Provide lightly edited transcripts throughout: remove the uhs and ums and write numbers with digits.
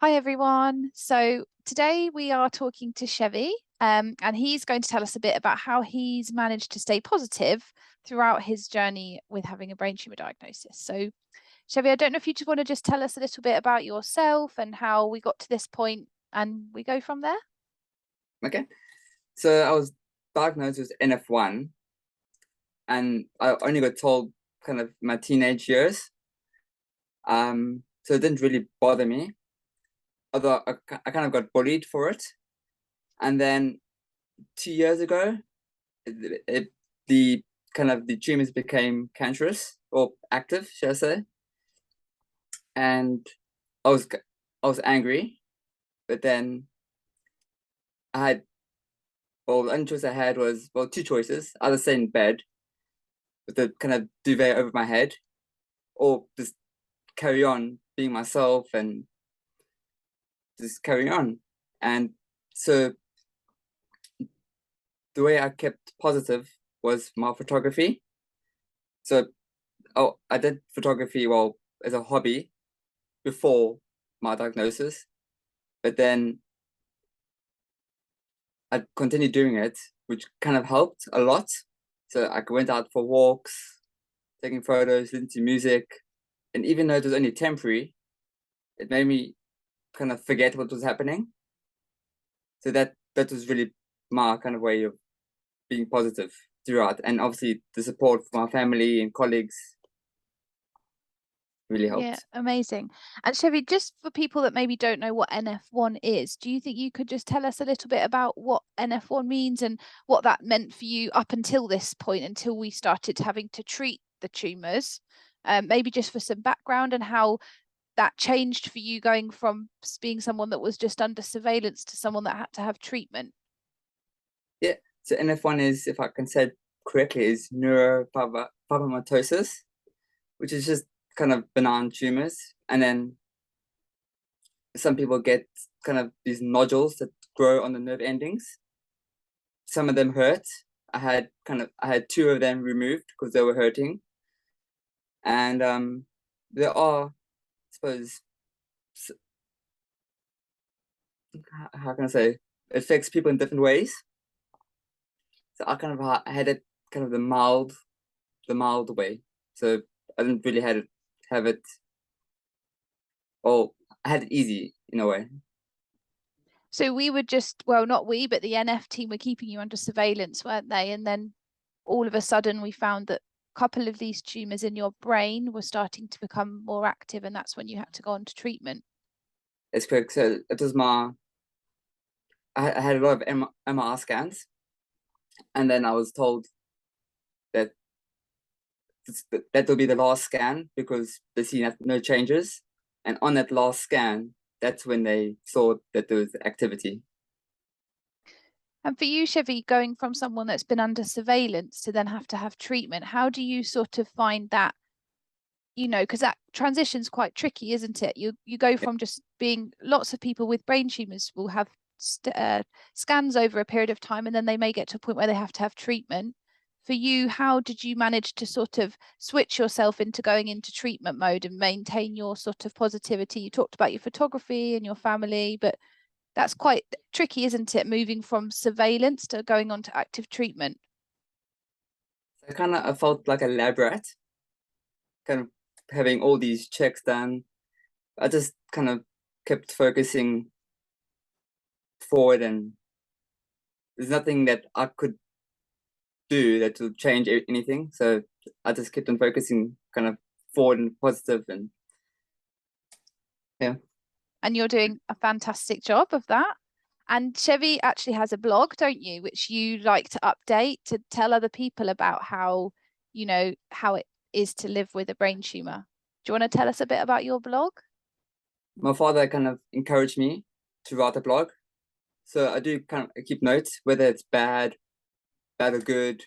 Hi everyone. So today we are talking to Chevy, and he's going to tell us a bit about how he's managed to stay positive throughout his journey with having a brain tumor diagnosis. So Chevy, I don't know if you just want to just tell us a little bit about yourself and how we got to this point, and we go from there. Okay. So I was diagnosed with NF1, and I only got told kind of my teenage years. So it didn't really bother me, although I kind of got bullied for it. And then 2 years ago, the the tumors became cancerous or active, should I say? And I was I was angry, but then I had the only choice I had was two choices: either stay in bed with the kind of duvet over my head, or just carry on being myself and just carry on. And so the way I kept positive was my photography. So I did photography as a hobby before my diagnosis, but then I continued doing it, which kind of helped a lot. So I went out for walks, taking photos, listening to music, and even though it was only temporary, it made me kind of forget what was happening. So that was really my kind of way of being positive throughout, and obviously the support from my family and colleagues really Yeah, helped. amazing. And Chevy, just for people that maybe don't know what NF1 is, do you think you could just tell us a little bit about what NF1 means and what that meant for you up until this point, until we started having to treat the tumors? Maybe just for some background and how that changed for you going from being someone that was just under surveillance to someone that had to have treatment. Yeah, so NF1 is, if I can say it correctly, is neurofibromatosis, which is just kind of benign tumors. And then some people get kind of these nodules that grow on the nerve endings. Some of them hurt. I had two of them removed because they were hurting. And there are, I suppose, how can I say, it affects people in different ways. So I had it kind of the mild way. So I didn't really have it. Oh, I had it easy in a way. So we were just, well, not we, but the NF team were keeping you under surveillance, weren't they? And then all of a sudden we found that a couple of these tumors in your brain were starting to become more active, and that's when you had to go on to treatment. It's correct. So it was I had a lot of MRI scans, and then I was told that that will be the last scan because they see no changes. And on that last scan, that's when they saw that there was activity. And for you, Chevy, going from someone that's been under surveillance to then have to have treatment, how do you sort of find that, because that transition's quite tricky, isn't it? You go from just being, lots of people with brain tumors will have scans over a period of time, and then they may get to a point where they have to have treatment. For you, how did you manage to sort of switch yourself into going into treatment mode and maintain your sort of positivity? You talked about your photography and your family, but that's quite tricky, isn't it? Moving from surveillance to going on to active treatment. So I felt like a lab rat, kind of having all these checks done. I just kind of kept focusing forward, and there's nothing that I could do that will change anything. So I just kept on focusing kind of forward and positive, and yeah. And you're doing a fantastic job of that. And Chevy actually has a blog, don't you, which you like to update to tell other people about how it is to live with a brain tumor. Do you want to tell us a bit about your blog? My father kind of encouraged me to write a blog. So I do kind of keep notes, whether it's bad or good.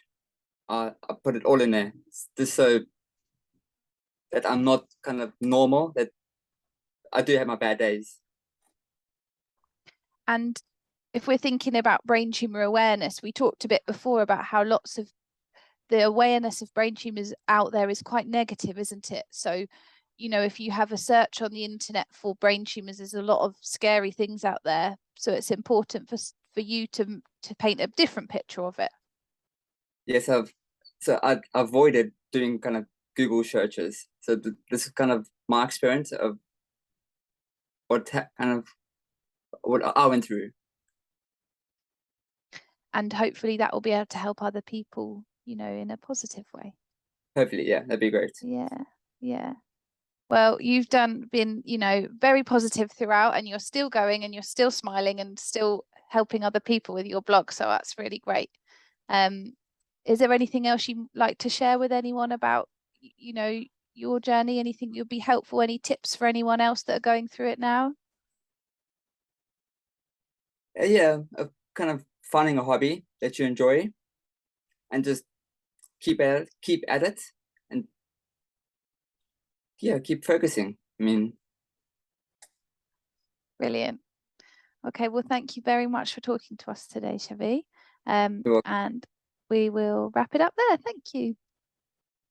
I put it all in there, just so that I'm not kind of normal, that I do have my bad days. And if we're thinking about brain tumor awareness, we talked a bit before about how lots of the awareness of brain tumors out there is quite negative, isn't it? So you know, if you have a search on the internet for brain tumors, there's a lot of scary things out there. So it's important for you to paint a different picture of it. Yes, I avoided doing kind of Google searches. So this is kind of my experience of what I went through. And hopefully that will be able to help other people, you know, in a positive way. Hopefully, yeah, that'd be great. Yeah, yeah. Well, you've been, you know, very positive throughout, and you're still going and you're still smiling and still helping other people with your blog. So that's really great. Is there anything else you'd like to share with anyone about, you know, your journey? Anything that would be helpful? Any tips for anyone else that are going through it now? Yeah, kind of finding a hobby that you enjoy, and just keep at it, and yeah, keep focusing. I mean, Brilliant. Okay, well, thank you very much for talking to us today, Chevy. you're And we will wrap it up there. Thank you.